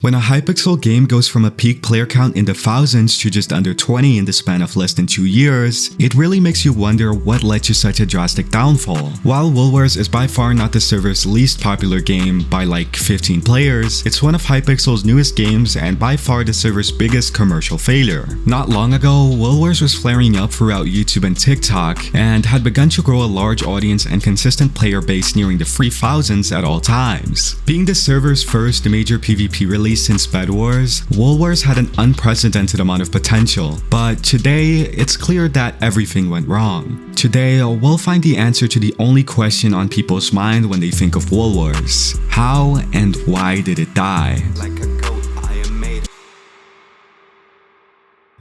When a Hypixel game goes from a peak player count in the thousands to just under 20 in the span of less than 2 years, it really makes you wonder what led to such a drastic downfall. While Wool Wars is by far not the server's least popular game by like 15 players, it's one of Hypixel's newest games and by far the server's biggest commercial failure. Not long ago, Wool Wars was flaring up throughout YouTube and TikTok and had begun to grow a large audience and consistent player base nearing the 3000s at all times. Being the server's first major PvP release since Bed Wars, Wool Wars had an unprecedented amount of potential, but today it's clear that everything went wrong. Today, we'll find the answer to the only question on people's mind when they think of Wool Wars. How and why did it die?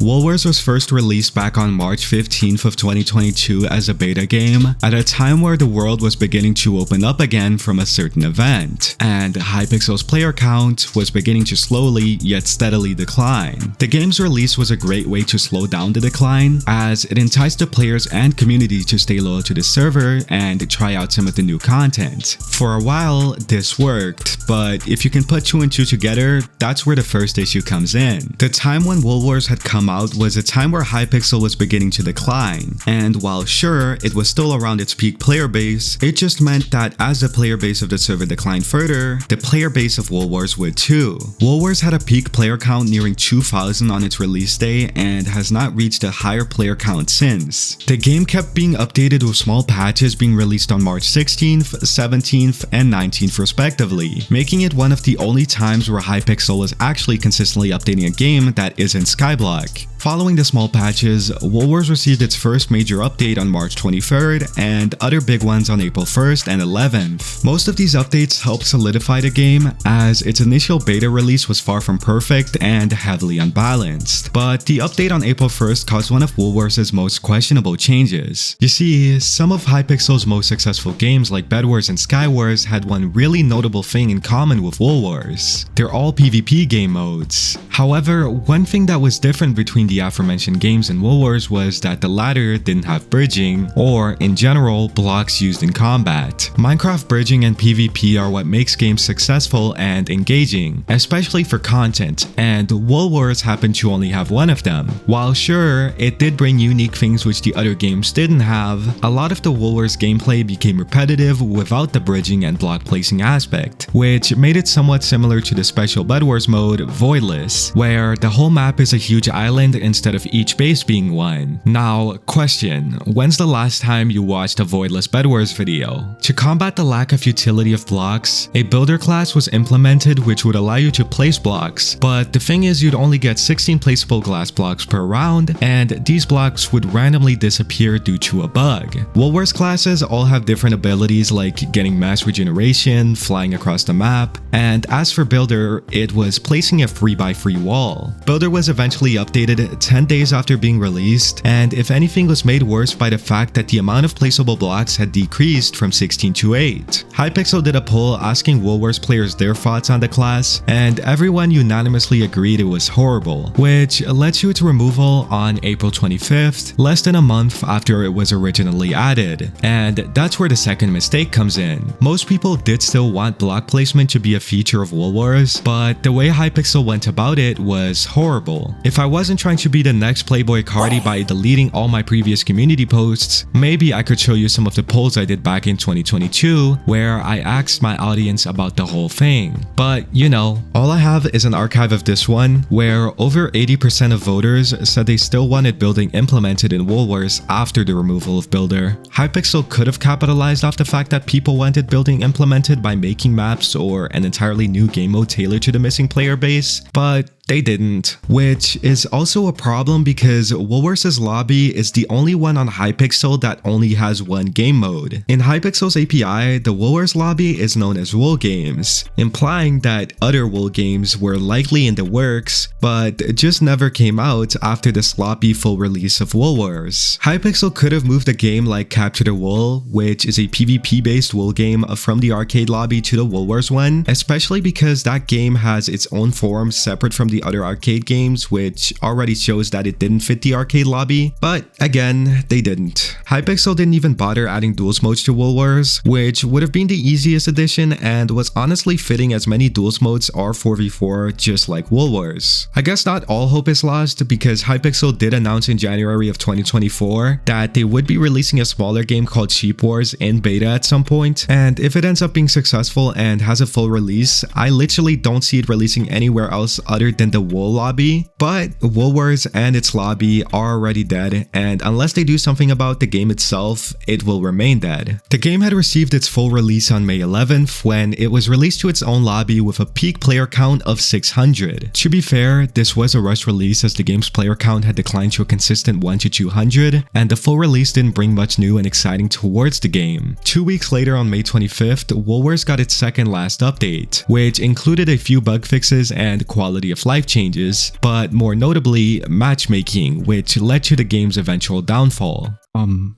Wool Wars was first released back on March 15th of 2022 as a beta game, at a time where the world was beginning to open up again from a certain event, and Hypixel's player count was beginning to slowly yet steadily decline. The game's release was a great way to slow down the decline, as it enticed the players and community to stay loyal to the server and try out some of the new content. For a while, this worked, but if you can put 2 and 2 together, that's where the first issue comes in. The time when Wool Wars had come out was a time where Hypixel was beginning to decline, and while sure, it was still around its peak player base, it just meant that as the player base of the server declined further, the player base of Wool Wars would too. Wool Wars had a peak player count nearing 2000 on its release day and has not reached a higher player count since. The game kept being updated with small patches being released on March 16th, 17th, and 19th respectively, making it one of the only times where Hypixel was actually consistently updating a game that isn't Skyblock. Following the small patches, Wool Wars received its first major update on March 23rd and other big ones on April 1st and 11th. Most of these updates helped solidify the game, as its initial beta release was far from perfect and heavily unbalanced. But the update on April 1st caused one of Wool Wars' most questionable changes. You see, some of Hypixel's most successful games like Bed Wars and Sky Wars had one really notable thing in common with Wool Wars. They're all PvP game modes. However, one thing that was different between the aforementioned games and Wool Wars was that the latter didn't have bridging, or in general, blocks used in combat. Minecraft bridging and PvP are what makes games successful and engaging, especially for content, and Wool Wars happened to only have one of them. While sure, it did bring unique things which the other games didn't have, a lot of the Wool Wars gameplay became repetitive without the bridging and block placing aspect, which made it somewhat similar to the special Bed Wars mode, Voidless, where the whole map is a huge island instead of each base being one. Now, question, when's the last time you watched a Voidless Bed Wars video? To combat the lack of utility of blocks, a builder class was implemented which would allow you to place blocks, but the thing is you'd only get 16 placeable glass blocks per round, and these blocks would randomly disappear due to a bug. Wool Wars classes all have different abilities like getting mass regeneration, flying across the map, and as for builder, it was placing a 3x3 wall. Builder was eventually updated 10 days after being released, and if anything was made worse by the fact that the amount of placeable blocks had decreased from 16 to 8. Hypixel did a poll asking Wool Wars players their thoughts on the class, and everyone unanimously agreed it was horrible, which led to its removal on April 25th, less than a month after it was originally added. And that's where the second mistake comes in. Most people did still want block placement to be a feature of Wool Wars, but the way Hypixel went about it was horrible. If I wasn't trying to be the next Playboy Cardi by deleting all my previous community posts, maybe I could show you some of the polls I did back in 2022 where I asked my audience about the whole thing. But you know, all I have is an archive of this one where over 80% of voters said they still wanted building implemented in Wool Wars after the removal of builder. Hypixel could have capitalized off the fact that people wanted building implemented by making maps or an entirely new game mode tailored to the missing player base, but they didn't, which is also a problem because Wool Wars' lobby is the only one on Hypixel that only has one game mode. In Hypixel's API, the Wool Wars lobby is known as Wool Games, implying that other Wool games were likely in the works, but just never came out after the sloppy full release of Wool Wars. Hypixel could have moved a game like Capture the Wool, which is a PvP-based Wool game, from the arcade lobby to the Wool Wars one, especially because that game has its own forums separate from the the other arcade games, which already shows that it didn't fit the arcade lobby, but again, they didn't. Hypixel didn't even bother adding duels modes to Wool Wars, which would have been the easiest addition and was honestly fitting as many duels modes are 4v4 just like Wool Wars. I guess not all hope is lost because Hypixel did announce in January of 2024 that they would be releasing a smaller game called Sheep Wars in beta at some point, and if it ends up being successful and has a full release, I literally don't see it releasing anywhere else other than the Wool lobby, but Wool Wars and its lobby are already dead, and unless they do something about the game itself, it will remain dead. The game had received its full release on May 11th when it was released to its own lobby with a peak player count of 600. To be fair, this was a rush release as the game's player count had declined to a consistent 1 to 200, and the full release didn't bring much new and exciting towards the game. 2 weeks later on May 25th, Wool Wars got its second last update, which included a few bug fixes and quality of life changes, but more notably, matchmaking, which led to the game's eventual downfall.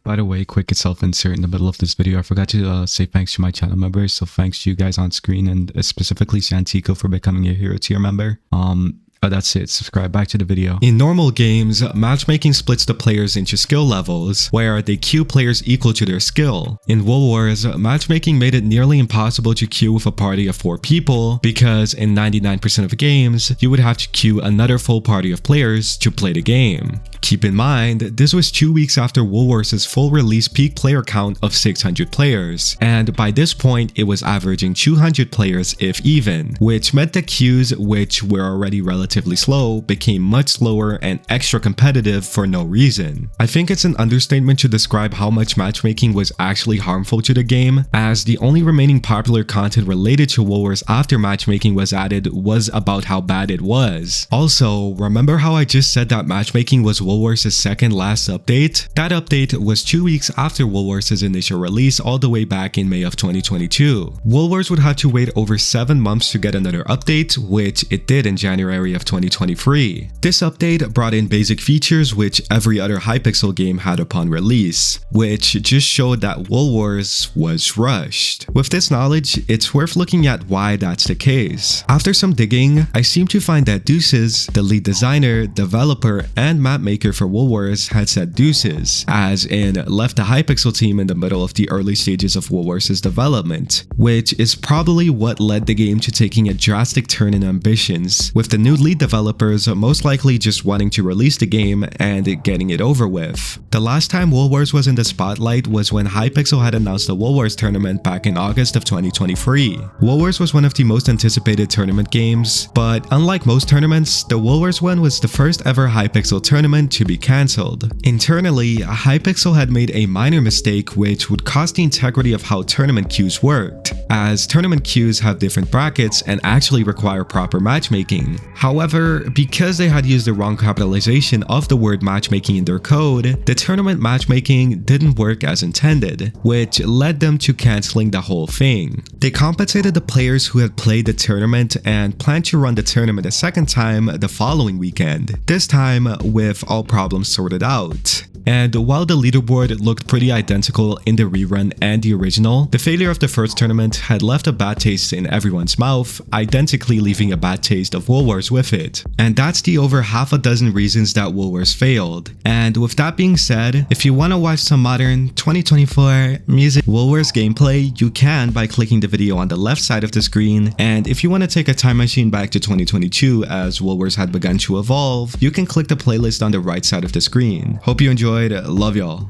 By the way, quick self-insert in the middle of this video. I forgot to say thanks to my channel members, so thanks to you guys on screen and specifically Santico for becoming a hero tier member. That's it, subscribe, back to the video. In normal games, matchmaking splits the players into skill levels, where they queue players equal to their skill. In Wool Wars, matchmaking made it nearly impossible to queue with a party of 4 people, because in 99% of games, you would have to queue another full party of players to play the game. Keep in mind, this was 2 weeks after Wool Wars' full release peak player count of 600 players, and by this point, it was averaging 200 players if even, which meant the queues, which were already relatively slow, became much slower and extra competitive for no reason. I think it's an understatement to describe how much matchmaking was actually harmful to the game, as the only remaining popular content related to Wool Wars after matchmaking was added was about how bad it was. Also, remember how I just said that matchmaking was Wool Wars' second last update? That update was 2 weeks after Wool Wars' initial release all the way back in May of 2022. Wool Wars would have to wait over 7 months to get another update, which it did in January of 2023. This update brought in basic features which every other Hypixel game had upon release, which just showed that Wool Wars was rushed. With this knowledge, it's worth looking at why that's the case. After some digging, I seem to find that Deuces, the lead designer, developer, and mapmaker for Wool Wars, had said deuces, as in left the Hypixel team in the middle of the early stages of Wool Wars' development, which is probably what led the game to taking a drastic turn in ambitions, with the new lead developers most likely just wanting to release the game and getting it over with. The last time Wool Wars was in the spotlight was when Hypixel had announced the Wool Wars tournament back in August of 2023. Wool Wars was one of the most anticipated tournament games, but unlike most tournaments, the Wool Wars one was the first ever Hypixel tournament to be cancelled. Internally, Hypixel had made a minor mistake which would cost the integrity of how tournament queues worked, as tournament queues have different brackets and actually require proper matchmaking. However, because they had used the wrong capitalization of the word matchmaking in their code, the tournament matchmaking didn't work as intended, which led them to cancelling the whole thing. They compensated the players who had played the tournament and planned to run the tournament a second time the following weekend, this time with all problems sorted out. And while the leaderboard looked pretty identical in the rerun and the original, the failure of the first tournament had left a bad taste in everyone's mouth, identically leaving a bad taste of Wool Wars with it. And that's the over half a dozen reasons that Wool Wars failed. And with that being said, if you want to watch some modern 2024 music Wool Wars gameplay, you can by clicking the video on the left side of the screen. And if you want to take a time machine back to 2022 as Wool Wars had begun to evolve, you can click the playlist on the right side of the screen. Hope you enjoyed. Love y'all.